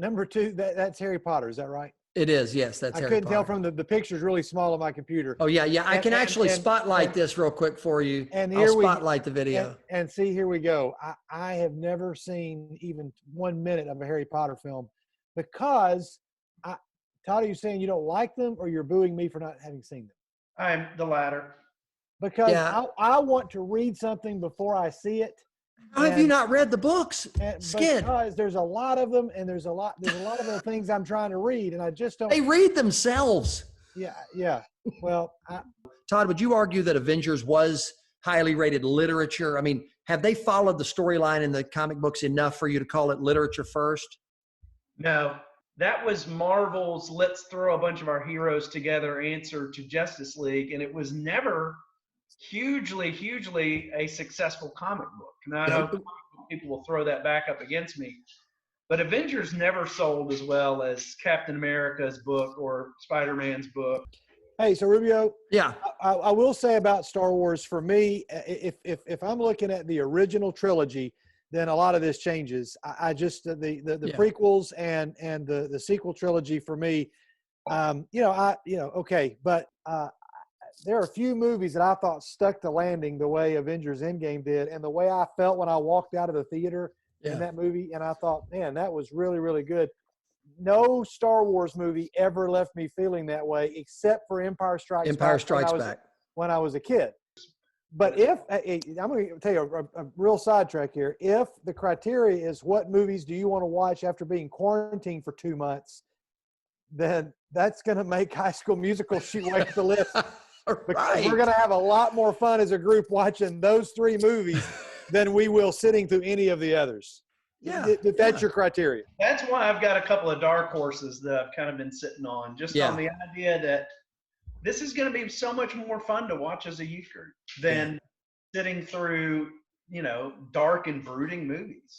number two, that's Harry Potter. Is that right? It is. Yes, that's I Harry couldn't Potter. tell from the picture's really small on my computer. Oh yeah, yeah. I can actually spotlight this real quick for you. And I'll spotlight the video. And see, here we go. I have never seen even 1 minute of a Harry Potter film because Todd, are you saying you don't like them or you're booing me for not having seen them? I'm the latter. Because I want to read something before I see it. How have you not read the books? Skid. Because there's a lot of them, and there's a lot of other things I'm trying to read, and I just don't. They read themselves. Yeah. Well, Todd, would you argue that Avengers was highly rated literature? I mean, have they followed the storyline in the comic books enough for you to call it literature first? No, that was Marvel's let's throw a bunch of our heroes together answer to Justice League, and it was never hugely a successful comic book. Now, I know people will throw that back up against me, but Avengers never sold as well as Captain America's book or Spider-Man's book. Hey, so Rubio, yeah, I will say about Star Wars, for me, if I'm looking at the original trilogy, then a lot of this changes. I just the prequels and the sequel trilogy for me, okay, but there are a few movies that I thought stuck the landing the way Avengers Endgame did, and the way I felt when I walked out of the theater in that movie, and I thought, man, that was really, really good. No Star Wars movie ever left me feeling that way, except for Empire Strikes Back when I was a kid. But I'm going to tell you a real sidetrack here. If the criteria is what movies do you want to watch after being quarantined for 2 months, then that's going to make High School Musical shoot way up the list. Because we're going to have a lot more fun as a group watching those 3 movies than we will sitting through any of the others. Yeah. If that's your criteria. That's why I've got a couple of dark horses that I've kind of been sitting on, just on the idea that this is going to be so much more fun to watch as a youth group than sitting through, dark and brooding movies.